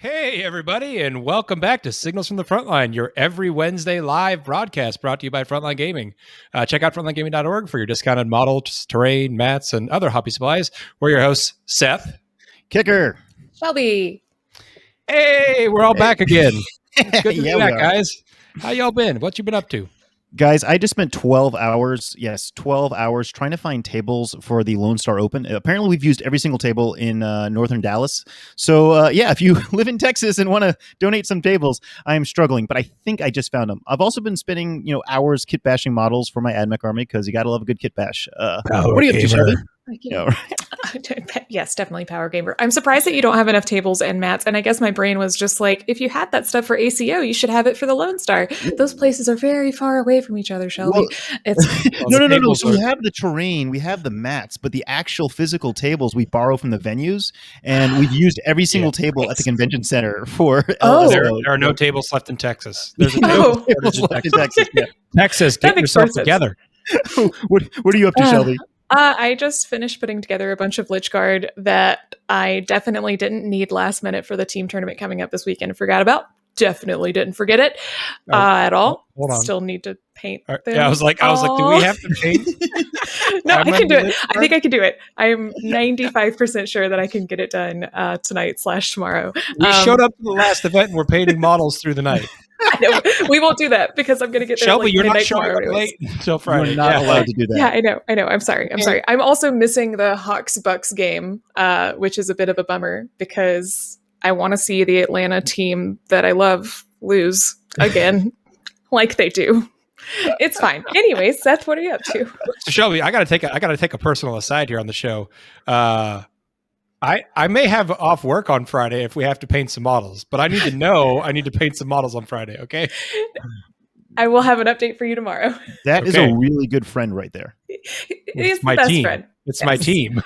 Hey, everybody, and welcome back to Signals from the Frontline, your every Wednesday live broadcast brought to you by Frontline Gaming. Check out frontlinegaming.org for your discounted models, terrain, mats, and other hobby supplies. We're your hosts, Seth. Kicker. Shelby. Hey, we're all back again. It's good to be back, we are. guys. How y'all been? What you been up to? Guys, I just spent 12 hours, 12 hours trying to find tables for the Lone Star Open. Apparently, we've used every single table in northern Dallas. So, if you live in Texas and want to donate some tables, I am struggling, but I think I just found them. I've also been spending, hours kit bashing models for my AdMech army because you got to love a good kit bash. What are you up to, Shelby? Yes, definitely power gamer. I'm surprised that you don't have enough tables and mats. And I guess my brain was just like, if you had that stuff for ACO, you should have it for the Lone Star. Those places are very far away from each other, Shelby. No. So we have the terrain, we have the mats, but the actual physical tables we borrow from the venues, and we've used every single table at the convention center for. There are no tables left in Texas. There's no tables left in Texas. Texas, get yourself together. What are you up to, Shelby? I just finished putting together a bunch of Lich Guard that I definitely didn't need last minute for the team tournament coming up this weekend. Forgot about. Definitely didn't forget it at all. Hold on. Still need to paint them. Yeah, I was like, do we have to paint? No, I can do it. I think I can do it. I am 95% sure that I can get it done tonight/tomorrow. We showed up to the last event and we're painting models through the night. I know. We won't do that because I'm going to get there. Shelby, you're not midnight showing tomorrow up late until Friday. You're not allowed to do that. Yeah, I know. I'm sorry. I'm also missing the Hawks-Bucks game, which is a bit of a bummer because I want to see the Atlanta team that I love lose again, like they do. It's fine. Anyway, Seth, what are you up to? So Shelby, I gotta take a personal aside here on the show. I may have off work on Friday if we have to paint some models, but I need to know I need to paint some models on Friday. Okay. I will have an update for you tomorrow. That is a really good friend right there. He's my best friend. It's my team.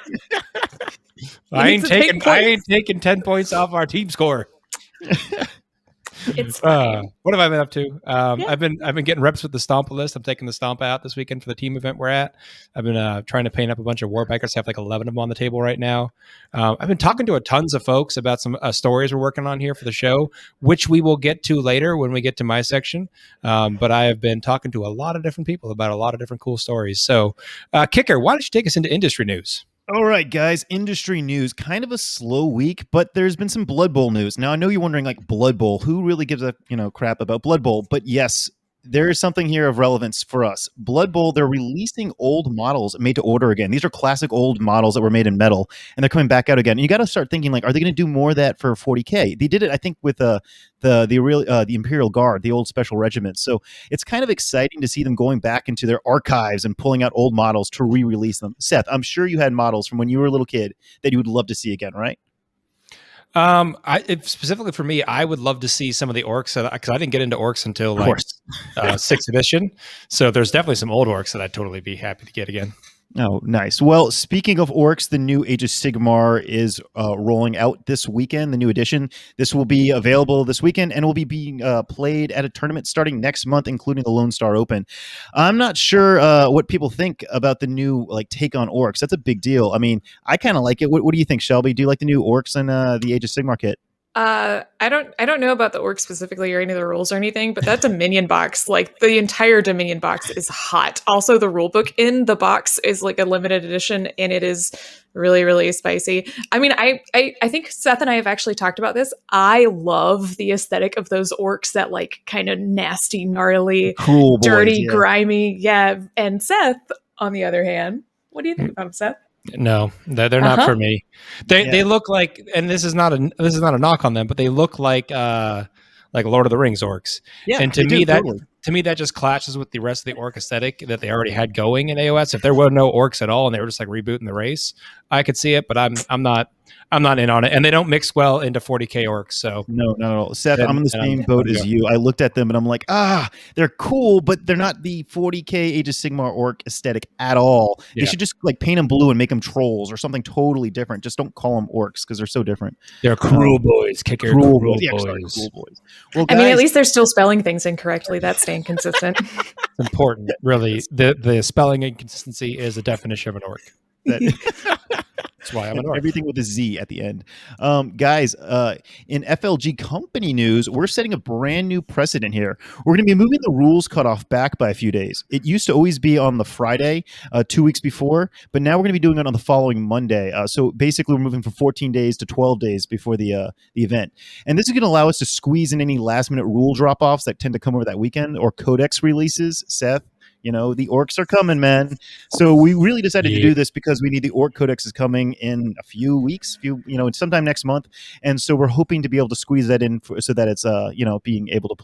I ain't taking 10 points off our team score. It's fine. What have I been up to? I've been getting reps with the Stomp list. I'm taking the Stomp out this weekend for the team event we're at. I've been trying to paint up a bunch of Warbikers. I have like 11 of them on the table right now. I've been talking to tons of folks about some stories we're working on here for the show, which we will get to later when we get to my section. But I have been talking to a lot of different people about a lot of different cool stories. So, Kicker, why don't you take us into industry news? All right, guys, industry news. Kind of a slow week, but there's been some Blood Bowl news. Now, I know you're wondering, like, Blood Bowl, who really gives a crap about Blood Bowl? But yes, there is something here of relevance for us. Blood Bowl, they're releasing old models made to order again. These are classic old models that were made in metal, and they're coming back out again. And you got to start thinking, like, are they going to do more of that for 40K? They did it, I think, with the Imperial Guard, the old special regiment. So it's kind of exciting to see them going back into their archives and pulling out old models to re-release them. Seth, I'm sure you had models from when you were a little kid that you would love to see again, right? Specifically for me, I would love to see some of the orcs because I didn't get into orcs until like 6th edition. So there's definitely some old orcs that I'd totally be happy to get again. Oh, nice. Well, speaking of orcs, the new Age of Sigmar is rolling out this weekend, the new edition. This will be available this weekend and will be being played at a tournament starting next month, including the Lone Star Open. I'm not sure what people think about the new take on orcs. That's a big deal. I mean, I kind of like it. What do you think, Shelby? Do you like the new orcs and the Age of Sigmar kit? I don't know about the orcs specifically or any of the rules or anything, but that Dominion box, like the entire Dominion box is hot. Also, the rule book in the box is like a limited edition and it is really, really spicy. I mean, I think Seth and I have actually talked about this. I love the aesthetic of those orcs, that like kind of nasty, gnarly, cool boys, dirty, grimy. Yeah. And Seth, on the other hand, what do you think about them, Seth? No, they're not for me. They look like, and this is not a knock on them, but they look like Lord of the Rings orcs. Yeah, and to me that just clashes with the rest of the orc aesthetic that they already had going in AOS. If there were no orcs at all and they were just like rebooting the race, I could see it, but I'm not in on it, and they don't mix well into 40K orcs. So no, Seth, I'm in the same boat as you. I looked at them and I'm like, they're cool, but they're not the 40K Age of Sigmar orc aesthetic at all. Yeah. They should just paint them blue and make them trolls or something totally different. Just don't call them orcs because they're so different. They're cruel boys, Kicker. Cruel boys. Cool boys. Well, guys, I mean, at least they're still spelling things incorrectly. That's staying consistent. It's important, really. The spelling inconsistency is a definition of an orc. That's why I'm an orc. Everything with a Z at the end. Guys, in FLG company news, we're setting a brand new precedent here. We're going to be moving the rules cutoff back by a few days. It used to always be on the Friday, 2 weeks before, but now we're going to be doing it on the following Monday. So basically, we're moving from 14 days to 12 days before the event. And this is going to allow us to squeeze in any last-minute rule drop-offs that tend to come over that weekend or codex releases. Seth, the orcs are coming, man. So we really decided to do this because we need the orc codex is coming in a few weeks, sometime next month. And so we're hoping to be able to squeeze that in so that it's, being able to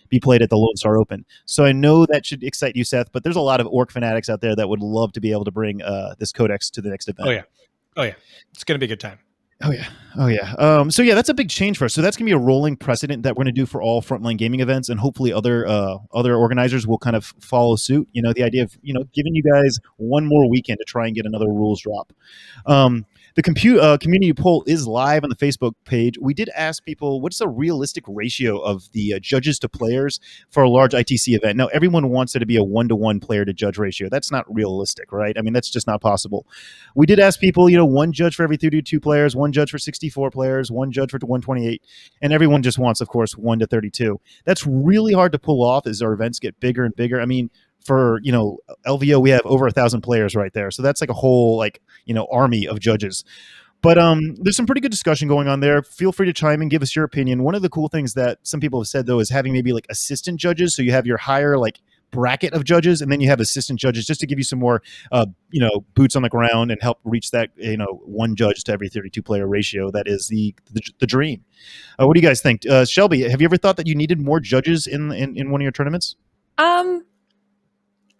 be played at the Lone Star Open. So I know that should excite you, Seth, but there's a lot of orc fanatics out there that would love to be able to bring this codex to the next event. Oh yeah. It's going to be a good time. Oh yeah. So that's a big change for us. So that's gonna be a rolling precedent that we're gonna do for all Frontline gaming events, and hopefully other organizers will kind of follow suit. The idea of giving you guys one more weekend to try and get another rules drop. The community poll is live on the Facebook page. We did ask people what's a realistic ratio of the judges to players for a large ITC event. Now, everyone wants it to be a 1-to-1 player to judge ratio. That's not realistic, right? I mean, that's just not possible. We did ask people, one judge for every 32 players, one judge for 64 players, one judge for 128, and everyone just wants, of course, 1 to 32. That's really hard to pull off as our events get bigger and bigger. I mean, for LVO, we have over 1,000 players right there, so that's like a whole army of judges. But there's some pretty good discussion going on there. Feel free to chime in, give us your opinion. One of the cool things that some people have said though is having maybe like assistant judges, so you have your higher bracket of judges, and then you have assistant judges just to give you some more boots on the ground and help reach that one judge to every 32 player ratio. That is the dream. What do you guys think? Shelby, have you ever thought that you needed more judges in one of your tournaments?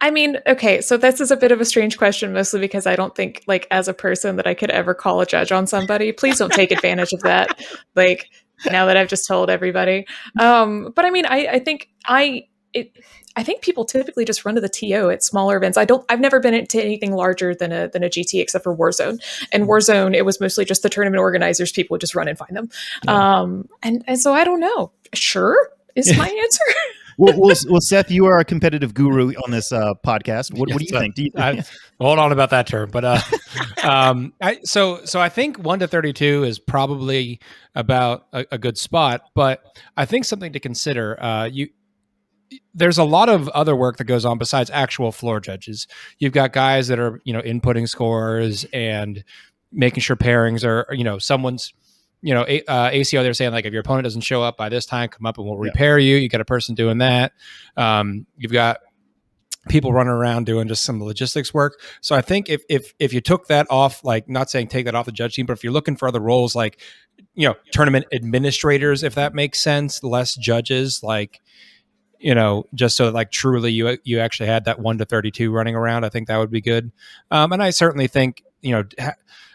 I mean, okay, so this is a bit of a strange question, mostly because I don't think, as a person, that I could ever call a judge on somebody. Please don't take advantage of that. Now that I've just told everybody. But I mean, I think people typically just run to the TO at smaller events. I've never been into anything larger than a GT except for Warzone. And Warzone, it was mostly just the tournament organizers. People would just run and find them. Yeah. And so I don't know. Sure is my answer. Well, Seth, you are a competitive guru on this podcast. What do you think? Hold on about that term, but so I think 1 to 32 is probably about a good spot. But I think something to consider. There's a lot of other work that goes on besides actual floor judges. You've got guys that are inputting scores and making sure pairings are someone's. ACO, they're saying if your opponent doesn't show up by this time, come up and we'll repair you. You got a person doing that. You've got people running around doing just some logistics work. So I think if you took that off, not saying take that off the judge team, but if you're looking for other roles tournament administrators, if that makes sense, less judges, just so that truly you actually had that 1 to 32 running around, I think that would be good. And I certainly think,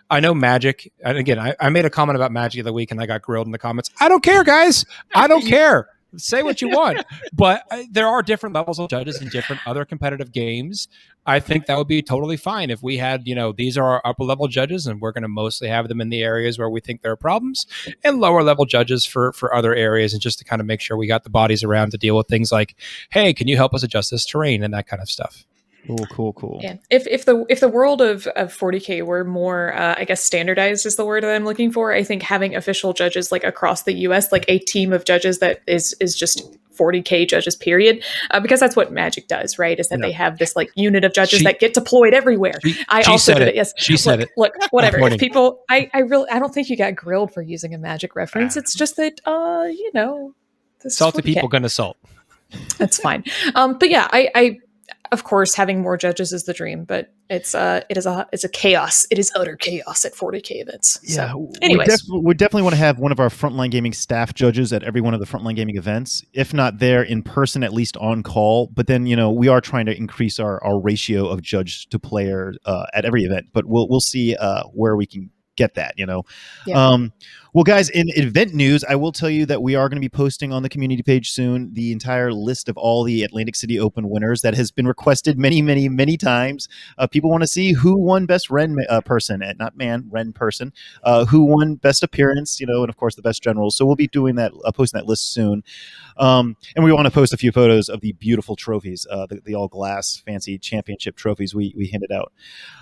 I know Magic, and again, I made a comment about Magic of the week and I got grilled in the comments. I don't care, guys. I don't care. Say what you want. But there are different levels of judges in different other competitive games. I think that would be totally fine if we had, these are our upper level judges and we're going to mostly have them in the areas where we think there are problems, and lower level judges for other areas, and just to kind of make sure we got the bodies around to deal with things like, hey, can you help us adjust this terrain and that kind of stuff. Cool. Yeah. If the world of 40K were more, I guess, standardized is the word that I'm looking for. I think having official judges across the U.S., a team of judges that is just 40K judges, period, because that's what Magic does, right? Is that they have this unit of judges that get deployed everywhere. I also did it. Yes, she said it. Look, whatever. If people, I don't think you got grilled for using a Magic reference. It's just that, salty people gonna salt. That's fine. But yeah, I of course, having more judges is the dream, but it's a chaos. It is utter chaos at 40K events. Yeah. So, anyways, we definitely want to have one of our Frontline Gaming staff judges at every one of the Frontline Gaming events, if not there in person, at least on call. But then we are trying to increase our ratio of judge to player at every event. But we'll see where we can get that, Yeah. Well, guys, in event news, I will tell you that we are going to be posting on the community page soon the entire list of all the Atlantic City Open winners that has been requested many, many, many times. People want to see who won best Ren person, not man, Ren person, who won best appearance, and of course the best generals. So we'll be doing that, posting that list soon. And we want to post a few photos of the beautiful trophies, the all glass fancy championship trophies we handed out.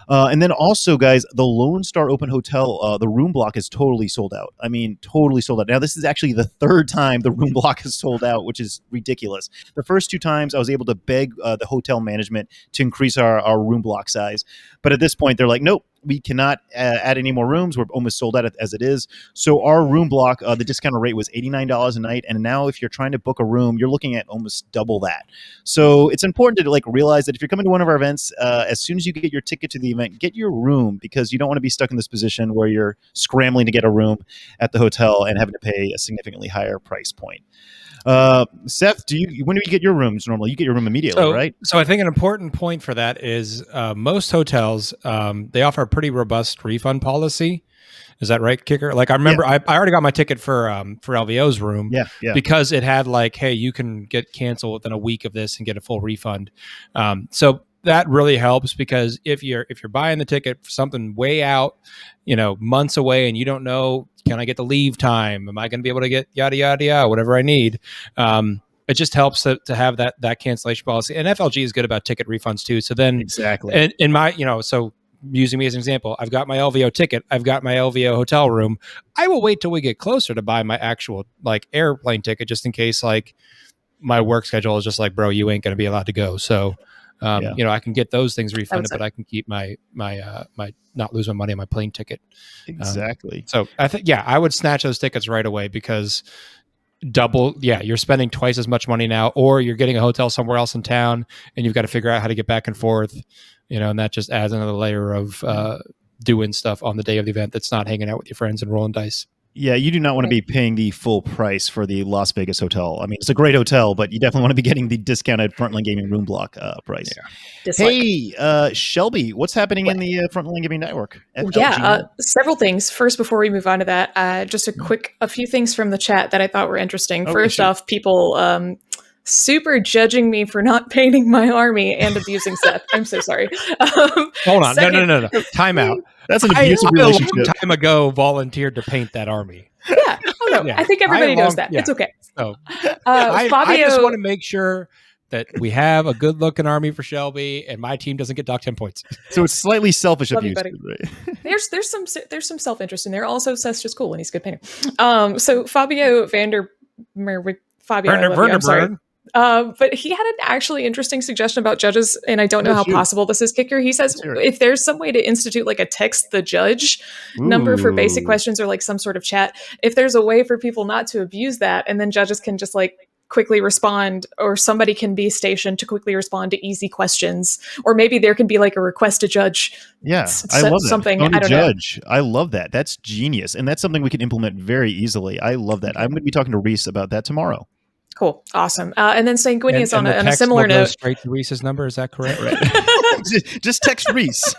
And then also, guys, the Lone Star Open Hotel, the room block is totally sold out. I mean, totally sold out. Now, this is actually the third time the room block is sold out, which is ridiculous. The first two times I was able to beg the hotel management to increase our room block size. But at this point, they're like, nope, we cannot add any more rooms. We're almost sold out as it is. So our room block, the discounted rate was $89 a night. And now if you're trying to book a room, you're looking at almost double that. So it's important to realize that if you're coming to one of our events, as soon as you get your ticket to the event, get your room, because you don't want to be stuck in this position where you're scrambling to get a room at the hotel and having to pay a significantly higher price point. Seth, when do you get your rooms normally? You get your room immediately, right? So I think an important point for that is most hotels, they offer a pretty robust refund policy. Is that right, Kicker? I remember I already got my ticket for LVO's room because it had hey, you can get canceled within a week of this and get a full refund. So that really helps, because if you're buying the ticket for something way out, months away, and you don't know, can I get the leave time? Am I going to be able to get yada, yada, yada, whatever I need? It just helps to have that cancellation policy. And FLG is good about ticket refunds too. So then exactly in my, so using me as an example, I've got my LVO ticket, I've got my LVO hotel room. I will wait till we get closer to buy my actual airplane ticket, just in case my work schedule is just bro, you ain't going to be allowed to go. So, I can get those things refunded, but I can keep my not lose my money on my plane ticket. Exactly. So I think, I would snatch those tickets right away, because you're spending twice as much money now, or you're getting a hotel somewhere else in town and you've got to figure out how to get back and forth, and that just adds another layer of doing stuff on the day of the event that's not hanging out with your friends and rolling dice. Yeah, you do not want to be paying the full price for the Las Vegas hotel. I mean, it's a great hotel, but you definitely want to be getting the discounted Frontline Gaming room block price. Yeah. Hey, Shelby, what's happening in the Frontline Gaming network? Several things. First, before we move on to that, just a few things from the chat that I thought were interesting. First off, people super judging me for not painting my army and abusing Seth. I'm so sorry. Hold on. No. Time out. That's an abusive relationship. A long time ago volunteered to paint that army. Yeah. Oh, no. Yeah. I think everybody knows that. Yeah. It's okay. So, I just want to make sure that we have a good-looking army for Shelby, and my team doesn't get docked 10 points. So it's slightly selfish abuse. Right? There's some self-interest in there. Also, Seth's just cool, and he's a good painter. So Fabio I'm sorry. But he had an actually interesting suggestion about judges, and I don't know how possible this is, Kicker. He says if there's some way to institute a text the judge number for basic questions, or some sort of chat, if there's a way for people not to abuse that, and then judges can just quickly respond, or somebody can be stationed to quickly respond to easy questions, or maybe there can be a request to judge. Yeah, I love that. Something I don't judge. Know. I love that. That's genius, and that's something we can implement very easily. I love that. I'm going to be talking to Reese about that tomorrow. Cool. Awesome. And then Signalians on a similar note. Straight to Reese's number. Is that correct? Right. Just text Reese.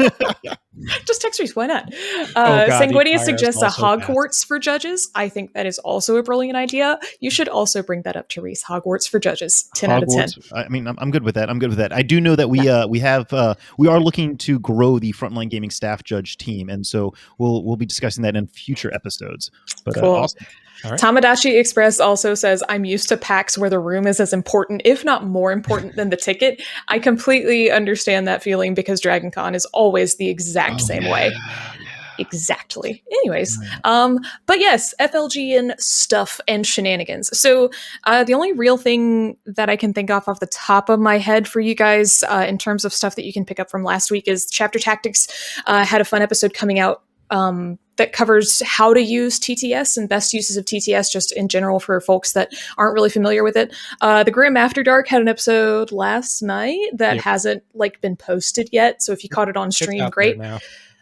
Just text Reese. Why not? Signalians suggests a Hogwarts for judges. I think that is also a brilliant idea. You should also bring that up to Reese. Hogwarts for judges. 10 out of 10. I mean, I'm good with that. I do know that we are looking to grow the Frontline Gaming staff judge team, and so we'll be discussing that in future episodes. But cool. Awesome. Right. Tamadachi Express also says, I'm used to PAX where the room is as important, if not more important than the ticket. I completely understand that feeling, because Dragon Con is always the exact same way. Yeah. Exactly. Anyways, but yes, FLG and stuff and shenanigans. So the only real thing that I can think of off the top of my head for you guys in terms of stuff that you can pick up from last week is Chapter Tactics had a fun episode coming out that covers how to use TTS and best uses of TTS just in general for folks that aren't really familiar with it. The Grim After Dark had an episode last night that hasn't been posted yet. So if you caught it on stream, great.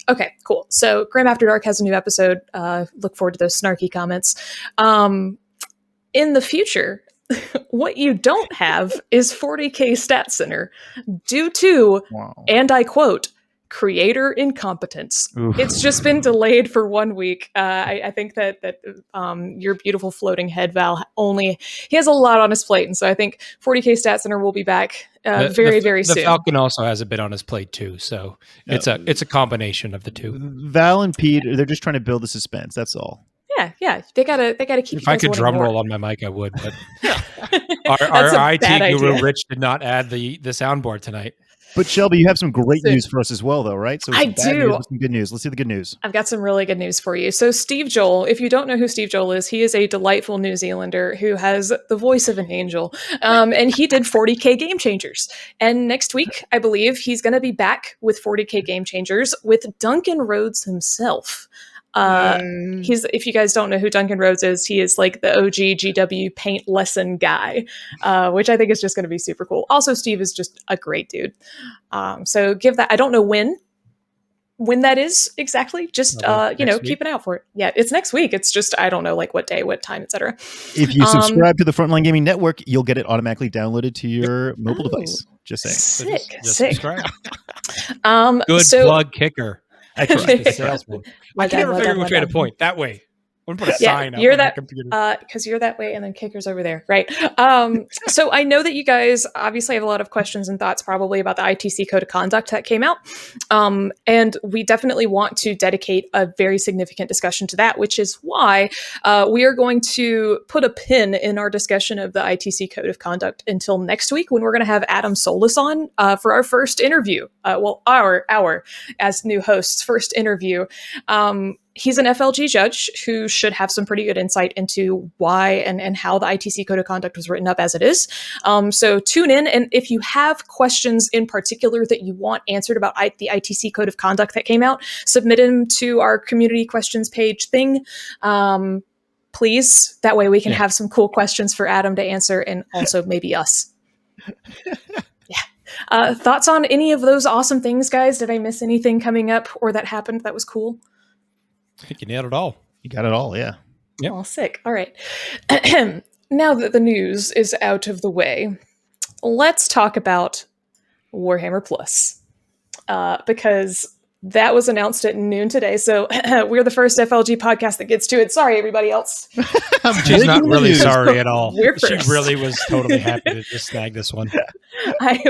Okay, cool. So Grim After Dark has a new episode. Look forward to those snarky comments. In the future, what you don't have is 40K Stat Center due to, and I quote, creator incompetence. Oof. It's just been delayed for 1 week. I think that your beautiful floating head, Val, he has a lot on his plate, and so I think 40K Stat Center will be back very soon. The Falcon also has a bit on his plate too, so it's a combination of the two. Val and Pete, they're just trying to build the suspense. That's all. Yeah. They gotta keep. If I could drum roll on my mic, I would. But our IT guru Rich did not add the soundboard tonight. But Shelby, you have some great news for us as well, though, right? So I do. Some good news. Let's see the good news. I've got some really good news for you. So Steve Joel, if you don't know who Steve Joel is, he is a delightful New Zealander who has the voice of an angel. And he did 40K Game Changers. And next week, I believe, he's going to be back with 40K Game Changers with Duncan Rhodes himself. If you guys don't know who Duncan Rhodes is, he is like the OG GW paint lesson guy, which I think is just going to be super cool. Also, Steve is just a great dude. So give that. I don't know when that is exactly. Just keep an eye out for it. Yeah, it's next week. It's just I don't know like what day, what time, etc. If you subscribe to the Frontline Gaming Network, you'll get it automatically downloaded to your mobile device. Just saying. Sick. Subscribe. Good plug kicker. I trust the salesman. I can never figure out which way to point. That way. I'm going to put a sign up on the computer. Because you're that way and then Kicker's over there. Right. So I know that you guys obviously have a lot of questions and thoughts probably about the ITC Code of Conduct that came out. And we definitely want to dedicate a very significant discussion to that, which is why we are going to put a pin in our discussion of the ITC Code of Conduct until next week when we're going to have Adam Solis on for our first interview. Our as new hosts, first interview. He's an FLG judge who should have some pretty good insight into why and how the ITC Code of Conduct was written up as it is. So tune in. And if you have questions in particular that you want answered about the ITC Code of Conduct that came out, submit them to our community questions page thing. Please. That way we can have some cool questions for Adam to answer and also maybe us. Thoughts on any of those awesome things, guys? Did I miss anything coming up or that happened that was cool? I think you nailed it all. You got it all, yeah. Yep. Oh, sick. All right. Now that the news is out of the way, let's talk about Warhammer Plus. Because that was announced at noon today. So we're the first FLG podcast that gets to it. Sorry, everybody else. She's not really sorry at all. She really was totally happy to just snag this one. I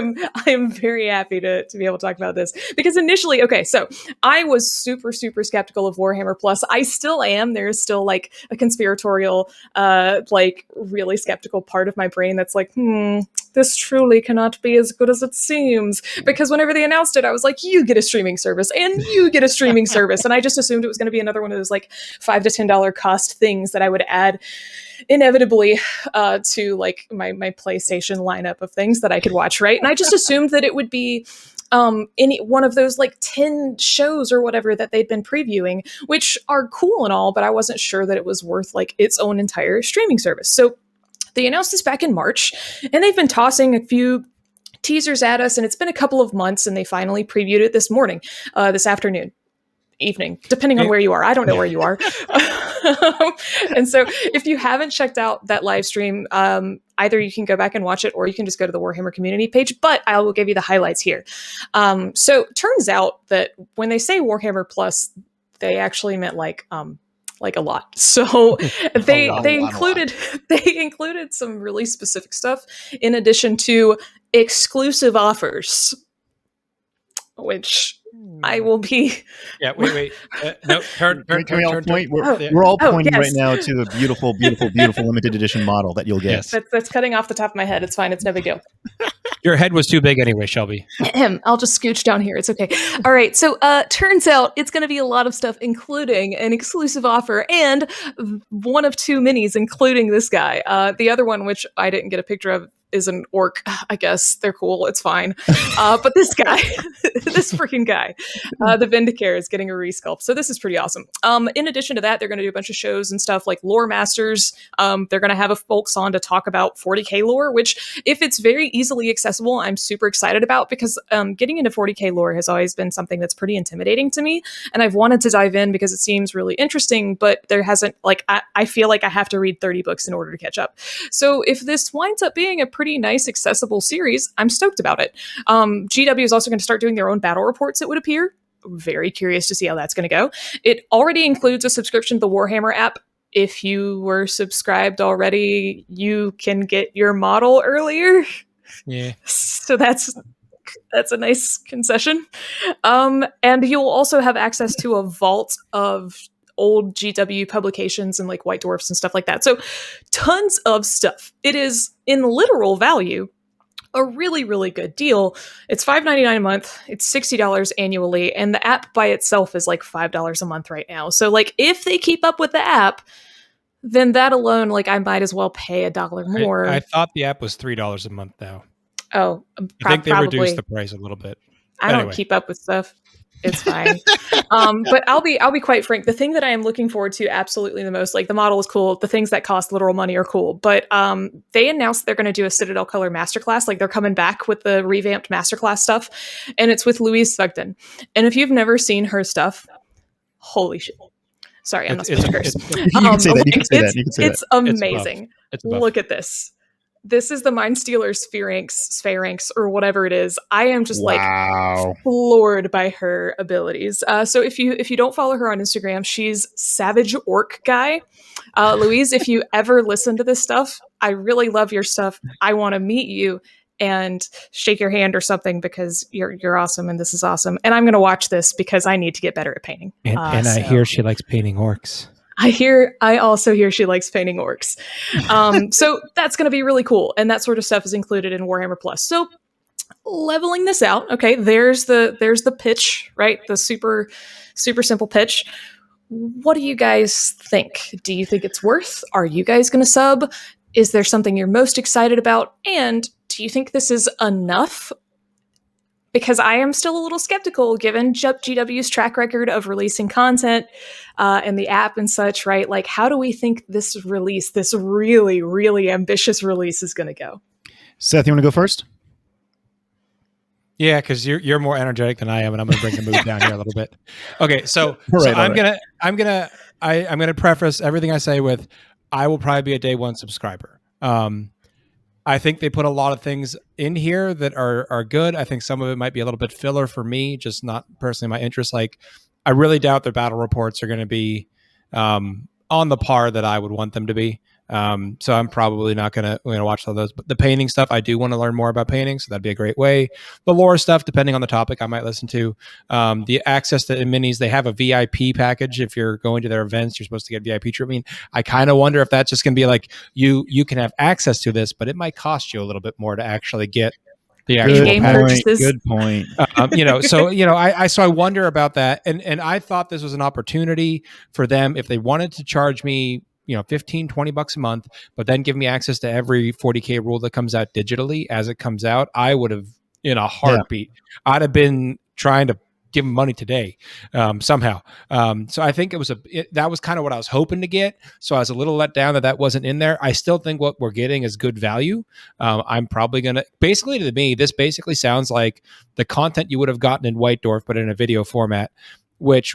am very happy to be able to talk about this because initially, so I was super skeptical of Warhammer Plus. I still am. There's still like a conspiratorial, like really skeptical part of my brain that's like, this truly cannot be as good as it seems. Because whenever they announced it, I was like, you get a streaming service and you get a streaming service. And I just assumed it was going to be another one of those like $5 to $10 cost things that I would add inevitably to like my PlayStation lineup of things that I could watch, right? And I just assumed that it would be any one of those like 10 shows or whatever that they'd been previewing, which are cool and all, but I wasn't sure that it was worth like its own entire streaming service. So they announced this back in March, and they've been tossing a few teasers at us, and it's been a couple of months, and they finally previewed it this morning, this afternoon, evening, depending on where you are. I don't know where you are. And so if you haven't checked out that live stream, either you can go back and watch it, or you can just go to the Warhammer community page, but I will give you the highlights here. So turns out that when they say Warhammer Plus, they actually meant like a lot. So they included some really specific stuff in addition to exclusive offers, which I will be. Yeah, wait. No, turn. We're all pointing right now to the beautiful limited edition model that you'll get. Yes. That's cutting off the top of my head. It's fine. It's no big deal. Your head was too big anyway, Shelby. I'll just scooch down here. It's okay. All right. So turns out it's going to be a lot of stuff, including an exclusive offer and one of two minis, including this guy. The other one, which I didn't get a picture of, is an orc. I guess they're cool. It's fine. But this guy, this freaking guy, the Vindicare is getting a resculpt. So this is pretty awesome. In addition to that, they're going to do a bunch of shows and stuff like Lore Masters. They're going to have folks on to talk about 40K lore, which if it's very easily accessible, I'm super excited about because getting into 40K lore has always been something that's pretty intimidating to me. And I've wanted to dive in because it seems really interesting, but there hasn't I feel like I have to read 30 books in order to catch up. So if this winds up being a pretty pretty nice, accessible series. I'm stoked about it. GW is also going to start doing their own battle reports, it would appear. Very curious to see how that's going to go. It already includes a subscription to the Warhammer app. If you were subscribed already, you can get your model earlier. Yeah. So that's a nice concession. And you'll also have access to a vault of old GW publications and like White Dwarfs and stuff like that. So tons of stuff. It is, in literal value, a really, really good deal. It's $5.99 a month. It's $60 annually. And the app by itself is like $5 a month right now. So like if they keep up with the app, then that alone, like I might as well pay $1 more. I thought the app was $3 a month now. Oh, I think they reduced the price a little bit. I don't keep up with stuff. It's fine. But I'll be quite frank. The thing that I am looking forward to absolutely the most, like the model is cool. The things that cost literal money are cool. But they announced they're going to do a Citadel Color Masterclass. Like they're coming back with the revamped Masterclass stuff. And it's with Louise Sugden. And if you've never seen her stuff, holy shit. Sorry, I'm not supposed to curse. You can say that. You can say that. It's amazing. It's above. Look at this. This is the Mind Stealer Spheranx, or whatever it is. I am just like floored by her abilities. So if you don't follow her on Instagram, she's Savage Orc Guy. Louise, if you ever listen to this stuff, I really love your stuff. I want to meet you and shake your hand or something because you're awesome and this is awesome. And I'm going to watch this because I need to get better at painting. And I hear she likes painting orcs. I also hear she likes painting orcs. So that's going to be really cool. And that sort of stuff is included in Warhammer Plus. So leveling this out. Okay. There's the pitch, right? The super, super simple pitch. What do you guys think? Do you think it's worth? Are you guys going to sub? Is there something you're most excited about? And do you think this is enough? Because I am still a little skeptical given GW's track record of releasing content and the app and such, right? Like, how do we think this release, this really, really ambitious release is going to go? Seth, you want to go first? Yeah, because you're more energetic than I am, and I'm going to bring the mood down here a little bit. Okay, so I'm gonna preface everything I say with, I will probably be a day one subscriber. I think they put a lot of things in here that are good. I think some of it might be a little bit filler for me, just not personally my interest. Like, I really doubt their battle reports are going to be on the par that I would want them to be. So I'm probably not going to watch all those. But the painting stuff, I do want to learn more about painting, so that'd be a great way. The lore stuff, depending on the topic, I might listen to. The access to minis, they have a VIP package. If you're going to their events, you're supposed to get VIP treatment. I kind of wonder if that's just going to be like, you can have access to this, but it might cost you a little bit more to actually get the actual purchases. Good point. So I wonder about that. And I thought this was an opportunity for them if they wanted to charge me, $15-20 a month, but then give me access to every 40K rule that comes out digitally as it comes out. I would have, in a heartbeat, I'd have been trying to give them money today somehow. So I think that was kind of what I was hoping to get. So I was a little let down that wasn't in there. I still think what we're getting is good value. I'm probably going to, basically to me, this basically sounds like the content you would have gotten in White Dwarf, but in a video format, which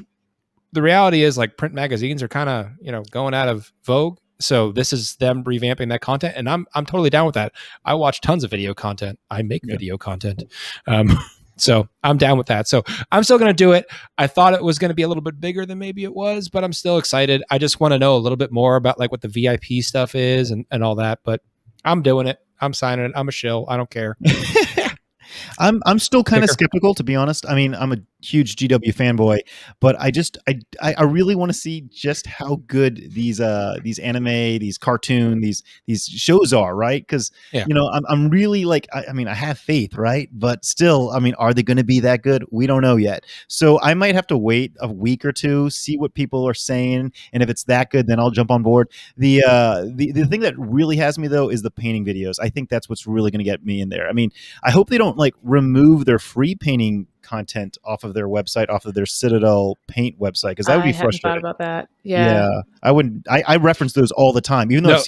the reality is, like, print magazines are kind of, going out of vogue. So this is them revamping that content, and I'm totally down with that. I watch tons of video content. I make video content. So I'm down with that. So I'm still going to do it. I thought it was going to be a little bit bigger than maybe it was, but I'm still excited. I just want to know a little bit more about like what the VIP stuff is and all that, but I'm doing it. I'm signing it. I'm a shill. I don't care. I'm still kind of skeptical, to be honest. I mean, I'm a huge GW fanboy, but I really want to see just how good these anime, these cartoon, these shows are, right? Because I'm really like, I have faith, right? But still, are they going to be that good? We don't know yet. So I might have to wait a week or two, see what people are saying, and if it's that good, then I'll jump on board. The thing that really has me though is the painting videos. I think that's what's really going to get me in there. I hope they don't like remove their free painting content off of their website, off of their Citadel Paint website, because that would be frustrating. I hadn't thought about that. Yeah, I wouldn't. I reference those all the time, even though.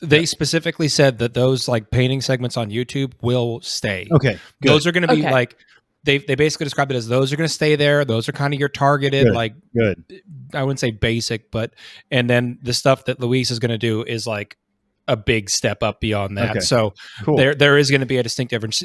They specifically said that those like painting segments on YouTube will stay. Okay, good. Those are going to be like they basically described it as those are going to stay there. Those are kind of your targeted good. I wouldn't say basic, but and then the stuff that Luis is going to do is like a big step up beyond that. Okay. So Cool. there is going to be a distinct difference.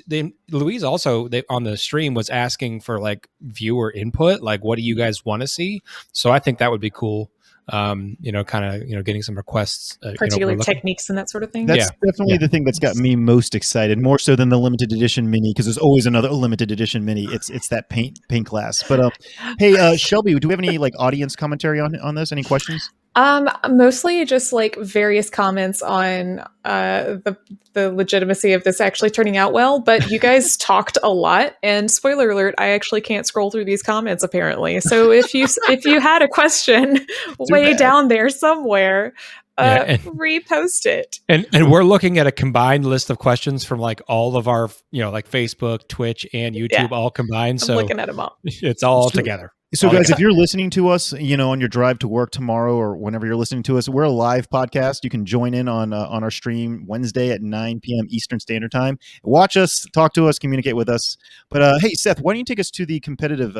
Louise also on the stream was asking for like viewer input, like what do you guys want to see? So I think that would be cool. Kind of getting some requests, particular techniques and that sort of thing. That's definitely the thing that's got me most excited, more so than the limited edition mini, because there's always another limited edition mini. It's that paint class. But hey, Shelby, do we have any like audience commentary on this? Any questions? Mostly just like various comments on the legitimacy of this actually turning out well. But you guys talked a lot, and spoiler alert, I actually can't scroll through these comments apparently. So if you had a question way down there somewhere, repost it. And we're looking at a combined list of questions from like all of our like Facebook, Twitch, and YouTube all combined. I'm looking at them all. It's all together. So guys, if you're listening to us, on your drive to work tomorrow or whenever you're listening to us, we're a live podcast. You can join in on our stream Wednesday at 9 p.m. Eastern Standard Time. Watch us, talk to us, communicate with us. But hey, Seth, why don't you take us to the competitive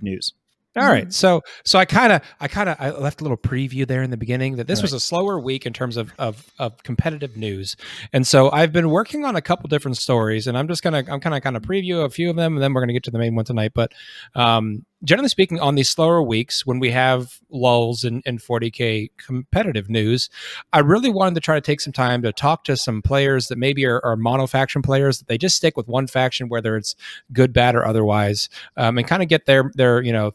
news? All right. So I left a little preview there in the beginning that this was a slower week in terms of competitive news. And so I've been working on a couple different stories, and I'm kind of preview a few of them, and then we're going to get to the main one tonight. But generally speaking, on these slower weeks, when we have lulls in 40K competitive news, I really wanted to try to take some time to talk to some players that maybe are mono-faction players, that they just stick with one faction, whether it's good, bad, or otherwise, and kind of get their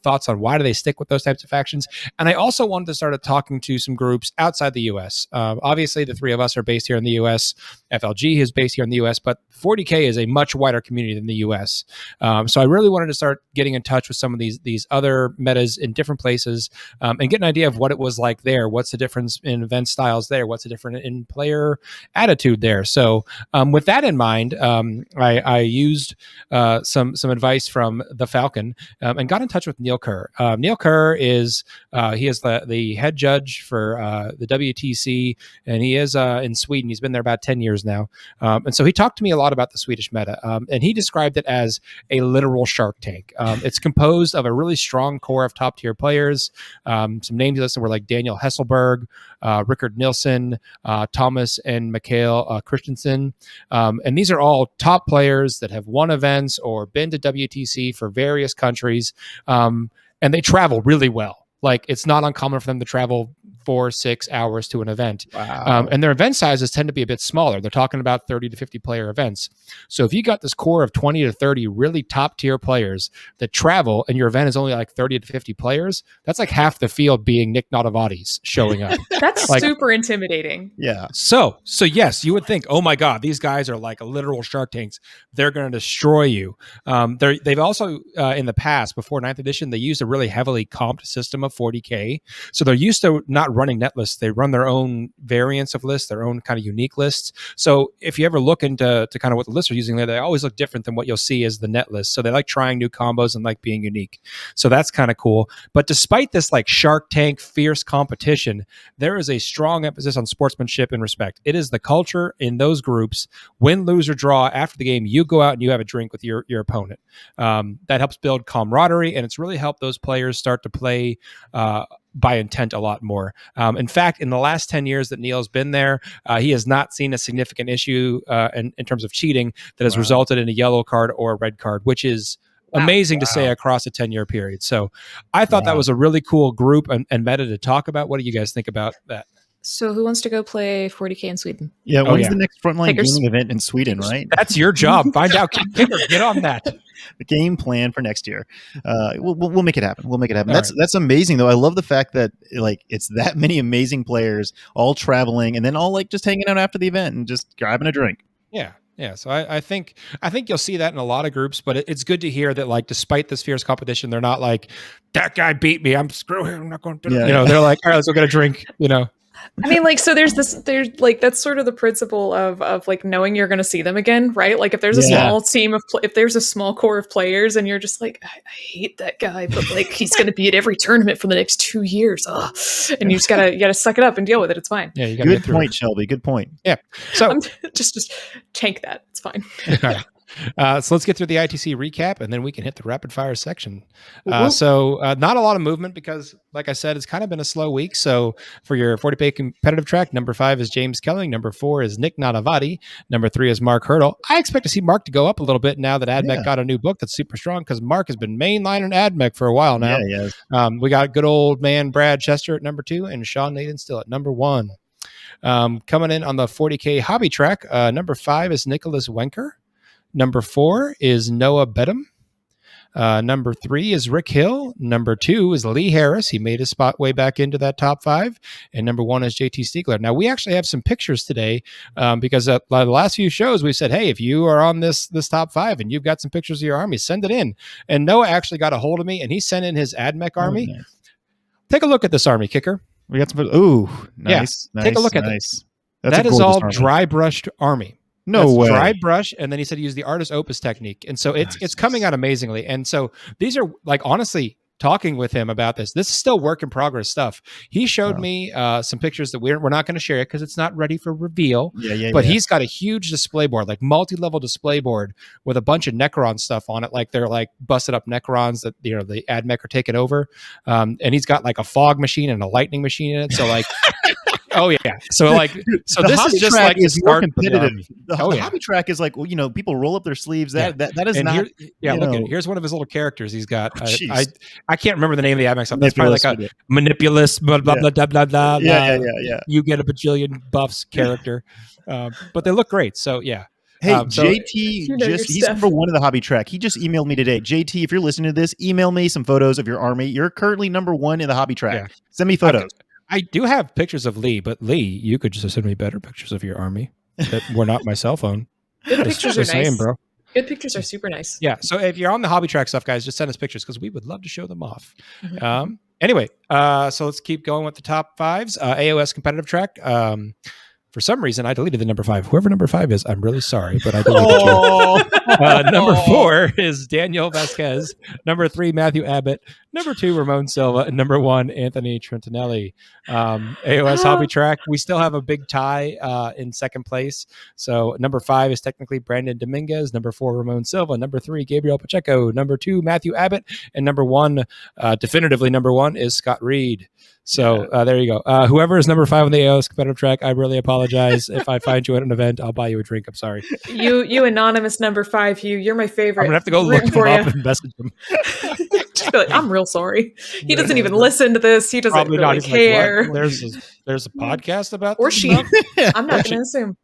thoughts on why do they stick with those types of factions. And I also wanted to start talking to some groups outside the U.S. Obviously, the three of us are based here in the U.S. FLG is based here in the U.S., but 40K is a much wider community than the U.S. So I really wanted to start getting in touch with some of these other metas in different places, and get an idea of what it was like there. What's the difference in event styles there? What's the difference in player attitude there? So with that in mind, I used some advice from the Falcon and got in touch with Neil Kerr. Neil Kerr is the head judge for the WTC, and he is in Sweden. He's been there about 10 years now, and so he talked to me a lot about the Swedish meta, and he described it as a literal Shark Tank. It's composed of a really strong core of top tier players. Some names listed were like Daniel Hesselberg, Rickard Nilsson, Thomas and Mikael Christensen. And these are all top players that have won events or been to WTC for various countries. And they travel really well. Like, it's not uncommon for them to travel 4-6 hours to an event. Wow. And their event sizes tend to be a bit smaller. They're talking about 30 to 50 player events. So if you got this core of 20 to 30 really top tier players that travel, and your event is only like 30 to 50 players, that's like half the field being Nick Notavades showing up. That's like, super intimidating. Yeah. So yes, you would think, oh my God, these guys are like literal Shark Tanks. They're going to destroy you. They've also, in the past, before 9th edition, they used a really heavily comped system of 40K. So they're used to not running net lists. They run their own variants of lists, their own kind of unique lists. So if you ever look into kind of what the lists are using there, they always look different than what you'll see as the net list. So they like trying new combos and like being unique. So that's kind of cool. But despite this like Shark Tank fierce competition, there is a strong emphasis on sportsmanship and respect. It is the culture in those groups. Win, lose, or draw, after the game, you go out and you have a drink with your opponent. That helps build camaraderie, and it's really helped those players start to play by intent a lot more. In fact, in the last 10 years that Neil's been there, he has not seen a significant issue in terms of cheating that has resulted in a yellow card or a red card, which is amazing to say across a 10-year period. So I thought that was a really cool group and meta to talk about. What do you guys think about that? So who wants to go play 40K in Sweden? Yeah, when's the next Frontline gaming event in Sweden, right? That's your job. Find out. Get on that. The game plan for next year. We'll make it happen. We'll make it happen. That's amazing, though. I love the fact that like it's that many amazing players all traveling and then all like just hanging out after the event and just grabbing a drink. Yeah. So I think you'll see that in a lot of groups, but it's good to hear that like despite this fierce competition, they're not like, that guy beat me, I'm screw him, I'm not going to do it. They're like, all right, let's go get a drink. I mean, like, so there's like, that's sort of the principle of like knowing you're going to see them again, right? Like if there's a small team of, if there's a small core of players and you're just like, I hate that guy, but like, he's going to be at every tournament for the next 2 years. And you gotta suck it up and deal with it. It's fine. Yeah. Good point, Shelby. Good point. Yeah. So just tank that. It's fine. So let's get through the ITC recap, and then we can hit the rapid fire section. So not a lot of movement because, like I said, it's kind of been a slow week. So for your 40K competitive track, number 5 is James Kelling. Number 4 is Nick Nadavati. Number 3 is Mark Hurdle. I expect to see Mark to go up a little bit now that AdMech got a new book that's super strong because Mark has been mainlining AdMech for a while now. Yeah, yes. We got good old man Brad Chester at number 2 and Sean Nathan still at number 1. Coming in on the 40K hobby track, number 5 is Nicholas Wenker. Number 4 is Noah Bedham. Number 3 is Rick Hill. Number 2 is Lee Harris. He made his spot way back into that top 5. And number 1 is JT Stiegler. Now, we actually have some pictures today because the last few shows we said, hey, if you are on this top 5 and you've got some pictures of your army, send it in. And Noah actually got a hold of me and he sent in his AdMech army. Nice. Take a look at this army, Kicker. We got some. Ooh, nice. Yeah, take a look at this. That is all dry brushed army. No way. Dry brush, and then he said he used the artist opus technique, and so it's coming out amazingly. And so these are like honestly talking with him about this. This is still work in progress stuff. He showed me some pictures that we're not going to share it because it's not ready for reveal. But he's got a huge display board, like multi-level display board with a bunch of Necron stuff on it, like they're like busted up Necrons that the AdMech are taking over. And he's got like a fog machine and a lightning machine in it. So like. Oh yeah. So this is just like is more competitive. The hobby track is like, people roll up their sleeves. That is and not. Look at it. Here's one of his little characters he's got. I can't remember the name of the AdMech stuff. That's probably like a manipulous blah blah blah blah blah. Yeah. You get a bajillion buffs character, but they look great. So yeah. Hey, JT, he's number 1 in the hobby track. He just emailed me today. JT, if you're listening to this, email me some photos of your army. You're currently number 1 in the hobby track. Yeah. Send me photos. I do have pictures of Lee, but Lee, you could just send me better pictures of your army that were not my cell phone. Good pictures are nice. Bro. Good pictures are super nice. Yeah. So if you're on the hobby track stuff, guys, just send us pictures because we would love to show them off. Mm-hmm. Anyway, so let's keep going with the top 5s. AOS competitive track. For some reason, I deleted the number 5. Whoever number 5 is, I'm really sorry, but I deleted you. Number 4 is Daniel Vasquez. Number 3, Matthew Abbott. Number 2, Ramon Silva. And number 1, Anthony Trentinelli. AOS hobby track. We still have a big tie in second place. So number 5 is technically Brandon Dominguez. Number 4, Ramon Silva. Number 3, Gabriel Pacheco. Number 2, Matthew Abbott. And number 1, definitively number 1, is Scott Reed. So there you go. Whoever is number 5 on the AOS competitive track, I really apologize. If I find you at an event, I'll buy you a drink. I'm sorry. You anonymous number 5, Hugh. You're my favorite. I'm gonna have to go look him up and message him. Just be like, I'm real sorry. He doesn't even listen to this. He doesn't really care. Like, there's a podcast about or this she. I'm not going to assume.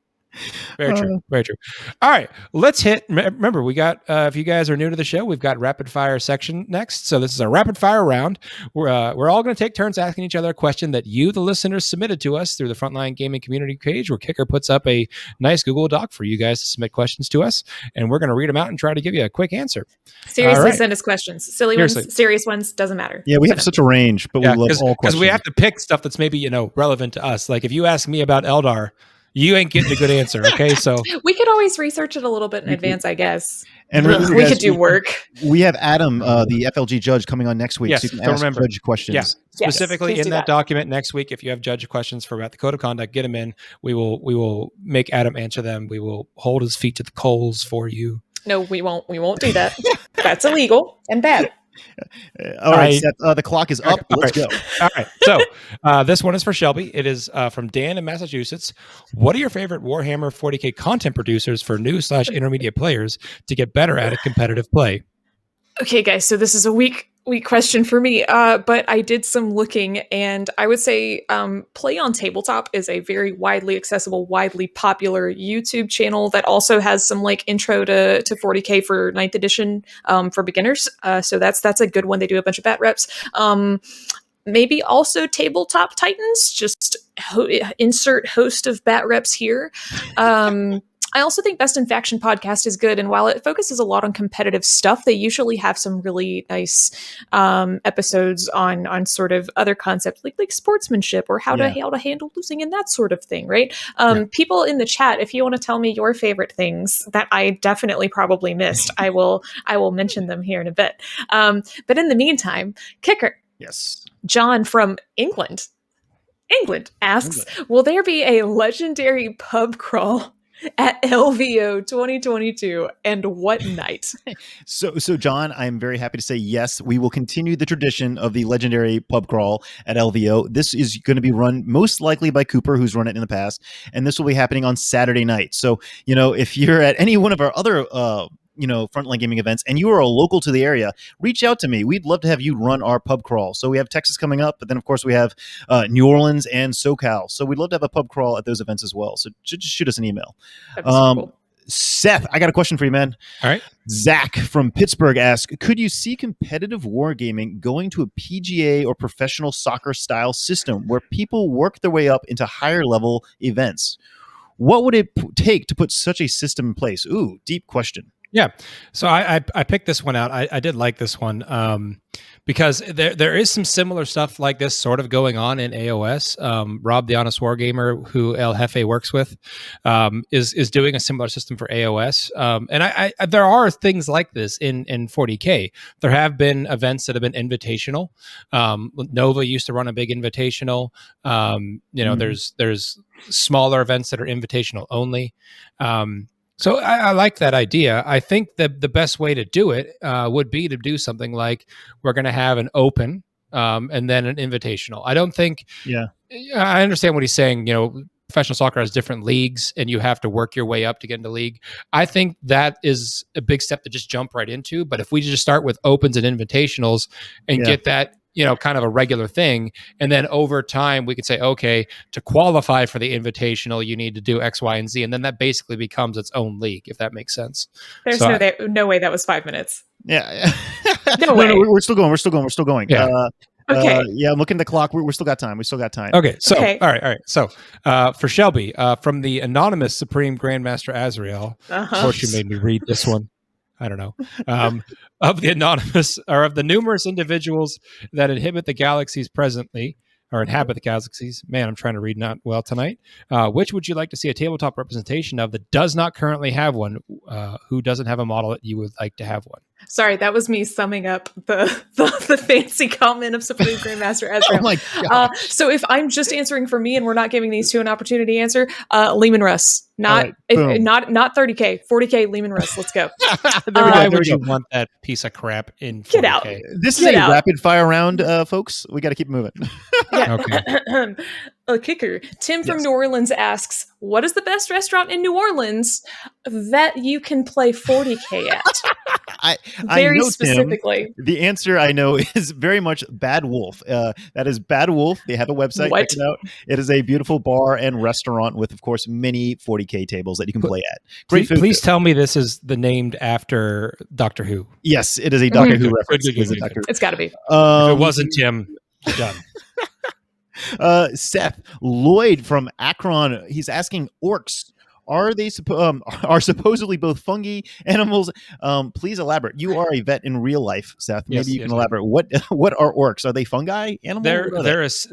Very true. Very true. All right, let's hit. Remember, we got. If you guys are new to the show, we've got rapid fire section next. So this is a rapid fire round. We're all going to take turns asking each other a question that you, the listeners, submitted to us through the Frontline Gaming community page, where Kicker puts up a nice Google Doc for you guys to submit questions to us, and we're going to read them out and try to give you a quick answer. Seriously, send us questions. Silly ones, serious ones, doesn't matter. Yeah, we have such a range, but we love all questions because we have to pick stuff that's maybe relevant to us. Like if you ask me about Eldar, you ain't getting a good answer, okay? So we could always research it a little bit in advance, I guess. And we could do work. We have Adam, the FLG judge, coming on next week. Yes, so you can ask judge questions. Yeah. Specifically in that document next week, if you have judge questions about the code of conduct, get them in. We will make Adam answer them. We will hold his feet to the coals for you. No, we won't. We won't do that. That's illegal and bad. All right, Seth, the clock is up. Let's go. All right. So this one is for Shelby. It is from Dan in Massachusetts. What are your favorite Warhammer 40K content producers for new/intermediate players to get better at a competitive play? Okay, guys. So this is a weak question for me, but I did some looking, and I would say Play on Tabletop is a very widely accessible, widely popular YouTube channel that also has some like intro to 40K for 9th edition for beginners. So that's a good one. They do a bunch of bat reps. Maybe also Tabletop Titans, just insert host of bat reps here. I also think Best in Faction podcast is good. And while it focuses a lot on competitive stuff, they usually have some really nice episodes on sort of other concepts like sportsmanship or how to handle losing and that sort of thing, right? People in the chat, if you want to tell me your favorite things that I definitely probably missed, I will mention them here in a bit. But in the meantime, Kicker. Yes. John from England asks, will there be a legendary pub crawl at LVO 2022 and what night? So John, I'm very happy to say yes, we will continue the tradition of the legendary pub crawl at LVO. This is going to be run most likely by Cooper, who's run it in the past, and this will be happening on Saturday night. So, if you're at any one of our other Frontline Gaming events and you are a local to the area, reach out to me. We'd love to have you run our pub crawl. So we have Texas coming up, but then of course we have New Orleans and SoCal. So we'd love to have a pub crawl at those events as well. So just shoot us an email. Cool. Seth, I got a question for you, man. All right. Zach from Pittsburgh asks, could you see competitive wargaming going to a PGA or professional soccer style system where people work their way up into higher level events? What would it take to put such a system in place? Ooh, deep question. Yeah. So I picked this one out. I did like this one because there is some similar stuff like this sort of going on in AOS. Rob, the Honest Wargamer, who El Jefe works with, is doing a similar system for AOS. And I there are things like this in 40K. There have been events that have been invitational. Nova used to run a big invitational. There's smaller events that are invitational only. So I like that idea. I think that the best way to do it would be to do something like we're going to have an open and then an invitational. I don't think. Yeah. I understand what he's saying. Professional soccer has different leagues, and you have to work your way up to get into league. I think that is a big step to just jump right into. But if we just start with opens and invitationals and get that, kind of a regular thing. And then over time, we could say, okay, to qualify for the invitational, you need to do X, Y, and Z. And then that basically becomes its own league, if that makes sense. There's no way that was 5 minutes. Yeah. No way. No, we're still going. Yeah. Okay. I'm looking at the clock. We still got time. Okay. So, All right. So, for Shelby, from the anonymous Supreme Grandmaster Azrael, of course you made me read this one. I don't know. Of the numerous individuals that inhabit the galaxies presently, or inhabit the galaxies. Man, I'm trying to read not well tonight. Which would you like to see a tabletop representation of that does not currently have one? Who doesn't have a model that you would like to have one? Sorry, that was me summing up the fancy comment of Supreme Grandmaster Ezra. Oh my God. So if I'm just answering for me and we're not giving these two an opportunity to answer, Lehman Russ. Not 30K, 40K Lehman Russ. Let's go. Why would you want that piece of crap in 40K? Get out. This is a rapid fire round, folks. We got to keep moving. Yeah. Okay. A kicker. Tim from New Orleans asks, what is the best restaurant in New Orleans that you can play 40K at? Very specifically. Tim, the answer I know is very much Bad Wolf. That is Bad Wolf. They have a website. Check it out. It is a beautiful bar and restaurant with, of course, many 40K tables that you can play at. Great food. Please tell me this is named after Doctor Who. Yes, it is a Doctor Who reference. It's got to be. If it wasn't Tim, done. Seth Lloyd from Akron. He's asking orcs. Are they are supposedly both fungi animals? Please elaborate. You are a vet in real life, Seth. Maybe you can elaborate. What are orcs? Are they fungi animals?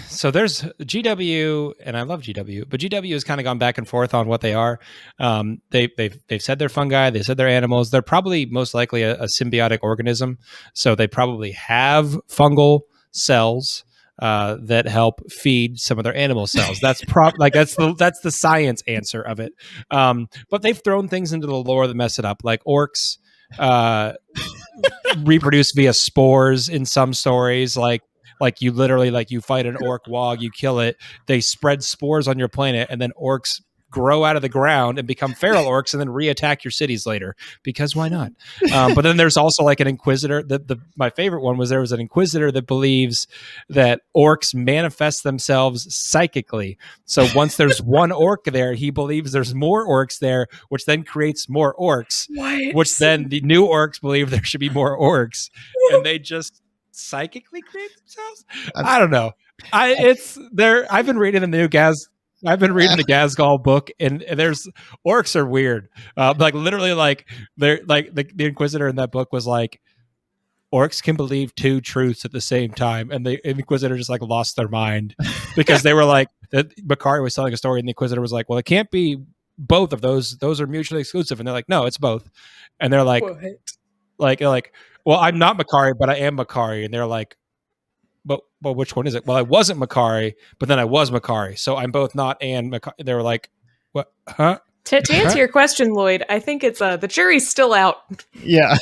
So there's GW, and I love GW, but GW has kind of gone back and forth on what they are. They've said they're fungi. They said they're animals. They're probably most likely a symbiotic organism. So they probably have fungal cells that help feed some of their animal cells. That's that's the science answer of it. But they've thrown things into the lore that mess it up, like orcs reproduce via spores in some stories. Like you literally, you fight an orc wog, you kill it, they spread spores on your planet, and then orcs grow out of the ground and become feral orcs and then reattack your cities later, because why not? But then there's also like an inquisitor. My favorite one was there was an inquisitor that believes that orcs manifest themselves psychically. So once there's one orc there, he believes there's more orcs there, which then creates more orcs, which then the new orcs believe there should be more orcs, and they just psychically create themselves. I don't know. I've been reading the new I've been reading the Gazgul book, and there's orcs are weird. They're the Inquisitor in that book was like, orcs can believe two truths at the same time, and the Inquisitor just lost their mind because they were like, Makari was telling a story, and the Inquisitor was like, well, it can't be both of those. Those are mutually exclusive, and they're like, no, it's both. And they're like, well, I'm not Makari, but I am Makari, and they're like, but which one is it? Well, I wasn't Makari, but then I was Makari, so I'm both not and Makari. They were like, what? Huh? To answer your question, Lloyd, I think it's the jury's still out. Yeah.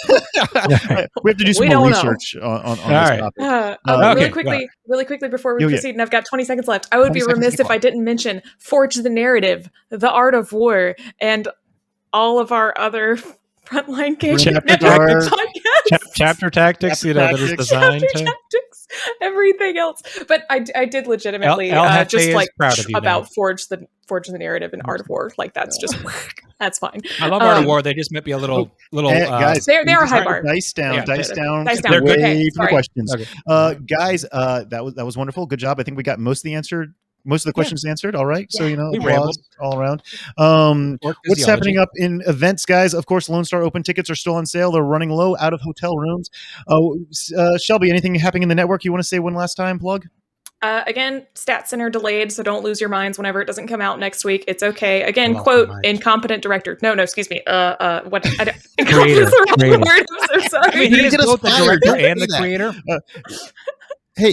We have to do some more research on this topic. Really quickly before we proceed, and I've got 20 seconds left, I would be remiss if I didn't mention Forge the Narrative, The Art of War, and all of our other Frontline games. Chapter tactics, that is designed to... tactics, everything else. But I did legitimately just like about Forge the Narrative and Art of War. Like that's just that's fine. I love Art of War. They just might be a little guys. They're a high bar. Dice down. They're good. Okay, for the questions. Okay. Guys, that was wonderful. Good job. I think we got most of the questions answered. All right. So, applause all around. What's happening up in events, guys? Of course, Lone Star Open tickets are still on sale. They're running low out of hotel rooms. Shelby, anything happening in the network you want to say one last time? Plug? Again, Stat Center delayed, so don't lose your minds whenever it doesn't come out next week. It's okay. Again, quote, incompetent director. No, excuse me. What? Creator. Word. I'm so sorry. I mean, he is both the director and the creator. Hey,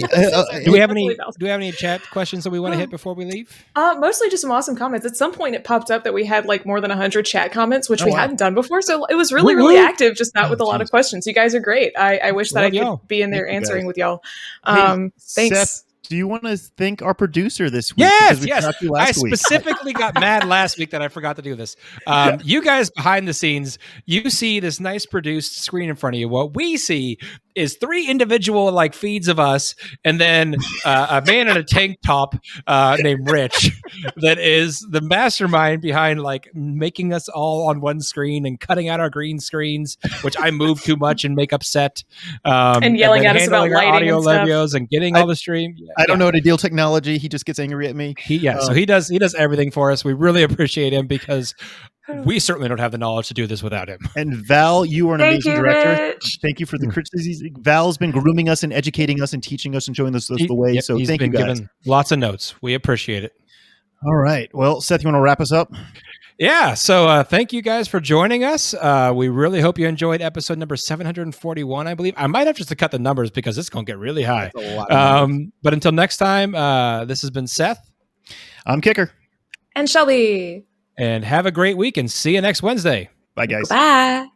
do we have any chat questions that we want to hit before we leave? Mostly just some awesome comments. At some point, it popped up that we had like more than 100 chat comments, which we hadn't done before. So it was really active, just not with a lot of questions. You guys are great. I wish that I could be in there answering with y'all. Thanks. Seth, do you want to thank our producer this week? Yes. I specifically got mad last week that I forgot to do this. You guys behind the scenes, you see this nice produced screen in front of you. What we see is 3 individual like feeds of us, and then a man in a tank top named Rich that is the mastermind behind like making us all on one screen and cutting out our green screens, which I move too much and make upset, and yelling at us about lighting audio and stuff. levios and getting all the stream. I don't know how to deal technology. He just gets angry at me. So he does everything for us. We really appreciate him because we certainly don't have the knowledge to do this without him. And Val, you are an amazing director. Thank you for the criticism. Val's been grooming us and educating us and teaching us and showing us the way. So thank you, guys. Given lots of notes. We appreciate it. All right. Well, Seth, you want to wrap us up? Yeah. So thank you guys for joining us. We really hope you enjoyed episode number 741, I believe. I might have just to cut the numbers because it's going to get really high. But until next time, this has been Seth. I'm Kicker. And Shelby. And have a great week and see you next Wednesday. Bye, guys. Bye.